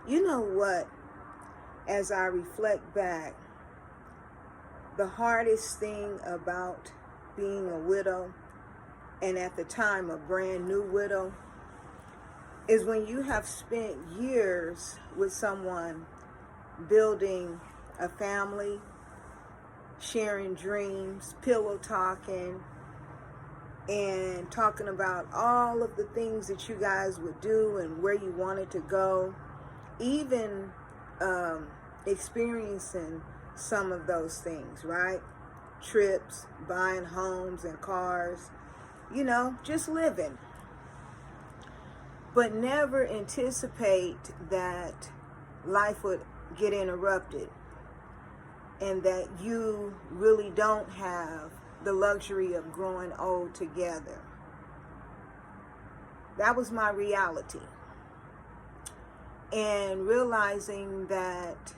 You know what? As I reflect back, the hardest thing about being a widow, and at the time a brand new widow, is when you have spent years with someone building a family, sharing dreams, pillow talking, and talking about all of the things that you guys would do and where you wanted to go, even experiencing some of those things, right? Trips, buying homes and cars, just living. But never anticipate that life would get interrupted and that you really don't have the luxury of growing old together. That was my reality. And realizing that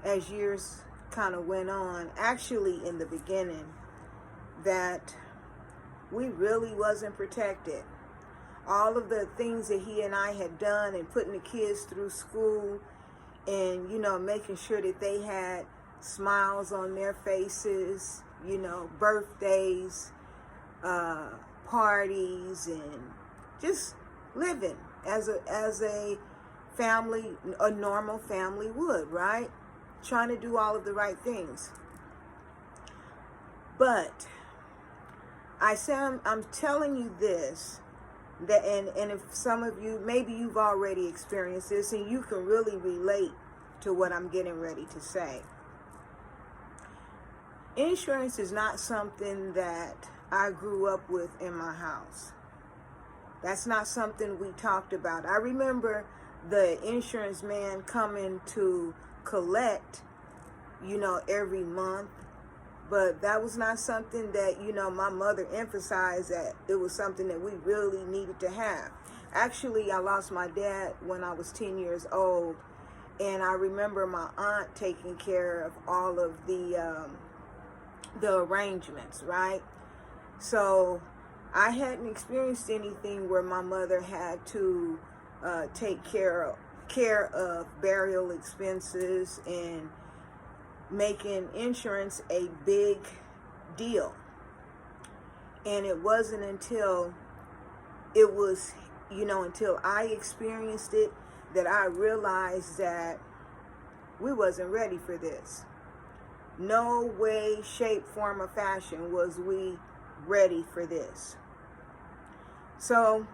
as years kind of went on, actually in the beginning, that we really wasn't protected. All of the things that he and I had done and putting the kids through school and, making sure that they had smiles on their faces, birthdays, parties, and just living as a family, a normal family would, right? Trying to do all of the right things. But I'm telling you this, that and if some of you, maybe you've already experienced this and you can really relate to what I'm getting ready to say. Insurance is not something that I grew up with in my house. That's not something we talked about. I remember the insurance man coming to collect, every month. But that was not something that, my mother emphasized that it was something that we really needed to have. Actually, I lost my dad when I was 10 years old. And I remember my aunt taking care of all of the arrangements, right? So I hadn't experienced anything where my mother had to take care of burial expenses and making insurance a big deal. And it wasn't until until I experienced it that I realized that we wasn't ready for this. No way, shape, form, or fashion was we ready for this. So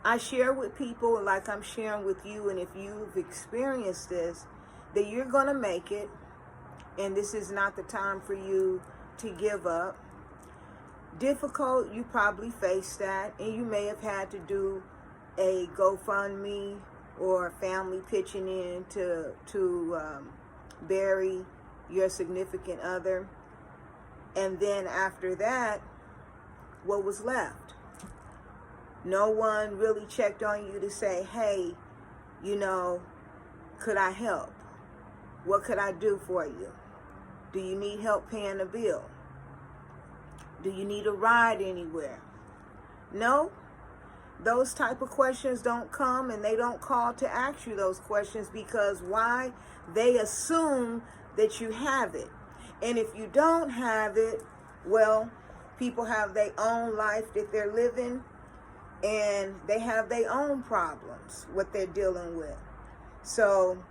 I share with people like I'm sharing with you, and if you've experienced this, that you're going to make it, and this is not the time for you to give up. Difficult, you probably faced that, and you may have had to do a GoFundMe or family pitching in to bury your significant other. And then after that, what was left? No one really checked on you to say, hey, could I help? What could I do for you? Do you need help paying a bill? Do you need a ride anywhere? No, those type of questions don't come, and they don't call to ask you those questions because why? They assume that you have it. And if you don't have it, well, people have their own life that they're living, and they have their own problems, what they're dealing with. So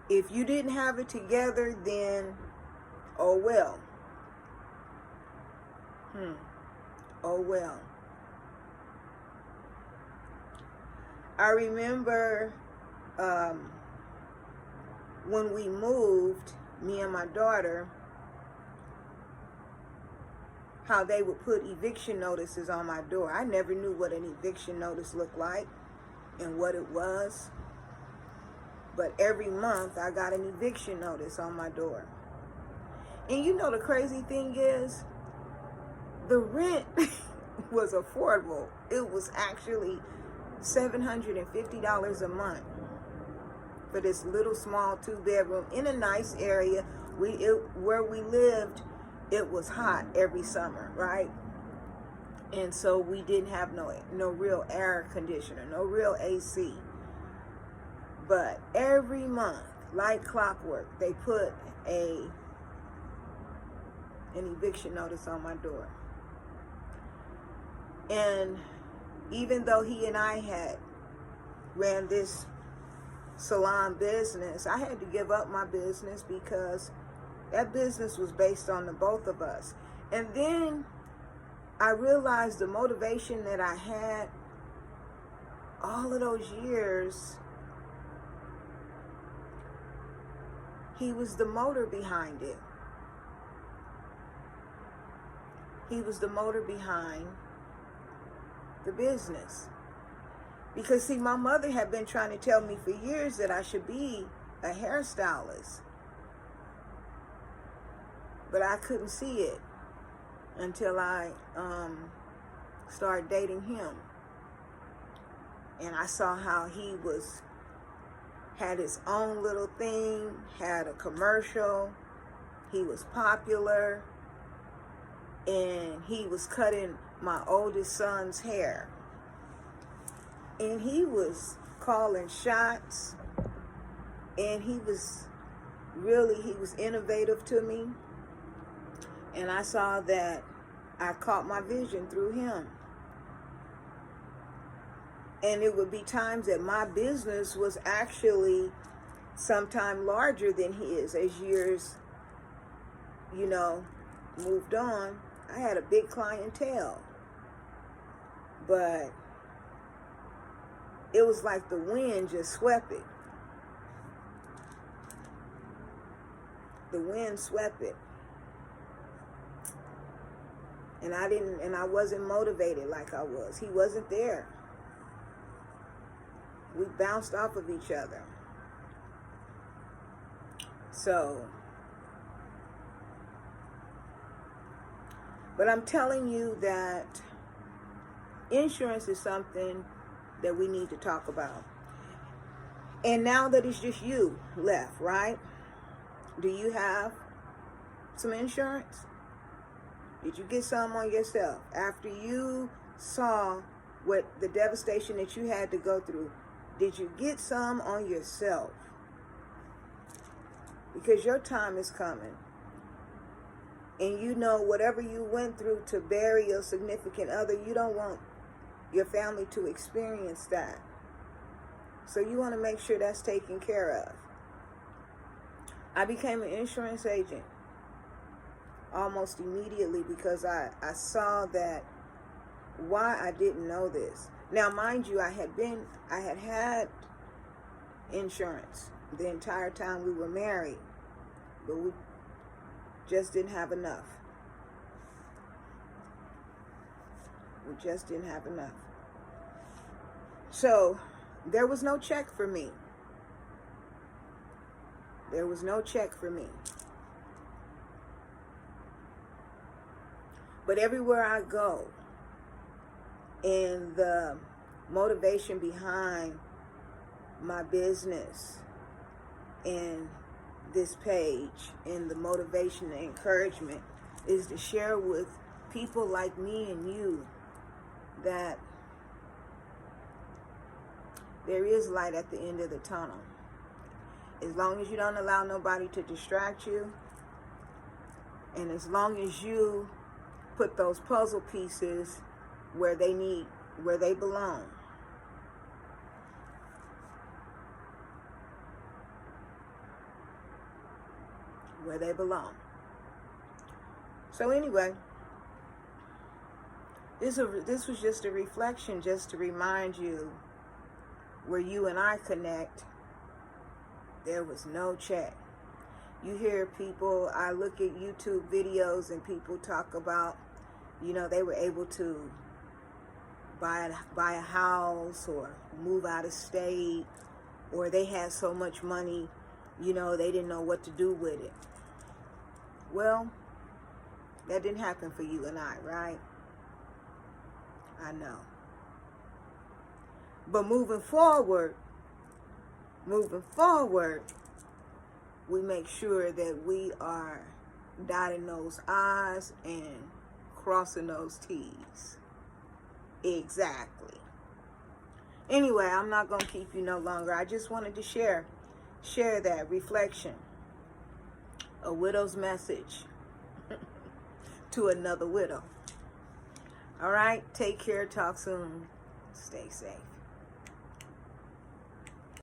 if you didn't have it together, then oh well. Oh well. I remember when we moved, me and my daughter, how they would put eviction notices on my door. I never knew what an eviction notice looked like and what it was. But every month I got an eviction notice on my door. And the crazy thing is, the rent was affordable. It was actually $750 a month for this little small 2-bedroom in a nice area. Where we lived, it was hot every summer, right? And so we didn't have no real air conditioner, no real AC. But every month, like clockwork, they put an eviction notice on my door. And even though he and I had ran this salon business, I had to give up my business because that business was based on the both of us. And then I realized the motivation that I had all of those years, he was the motor behind it. He was the motor behind the business. Because see, my mother had been trying to tell me for years that I should be a hairstylist. But I couldn't see it until I started dating him. And I saw how he had his own little thing, had a commercial, he was popular, and he was cutting my oldest son's hair. And he was calling shots, and he was innovative to me. And I saw that I caught my vision through him. And it would be times that my business was actually sometime larger than his. As years, moved on, I had a big clientele. But it was like the wind just swept it. The wind swept it. And I wasn't motivated like I was. He wasn't there. We bounced off of each other. So, but I'm telling you that insurance is something that we need to talk about. And now that it's just you left, right? Do you have some insurance? Did you get some on yourself? After you saw what the devastation that you had to go through, did you get some on yourself? Because your time is coming. And whatever you went through to bury your significant other, you don't want your family to experience that. So you want to make sure that's taken care of. I became an insurance agent almost immediately because I saw that why I didn't know this. Now, mind you, I had insurance the entire time we were married, but we just didn't have enough. We just didn't have enough. So there was no check for me. There was no check for me. But everywhere I go, and the motivation behind my business and this page, and the motivation and encouragement is to share with people like me and you that there is light at the end of the tunnel. As long as you don't allow nobody to distract you, and as long as you put those puzzle pieces where they belong. Where they belong. So anyway, this was just a reflection, just to remind you where you and I connect, there was no check. You hear people, I look at YouTube videos and people talk about, they were able to buy a house or move out of state, or they had so much money, they didn't know what to do with it. Well, that didn't happen for you and I, right? I know. But moving forward, we make sure that we are dotting those I's and crossing those T's. Exactly. Anyway, I'm not going to keep you no longer. I just wanted to share that reflection. A widow's message to another widow. All right, take care. Talk soon. Stay safe.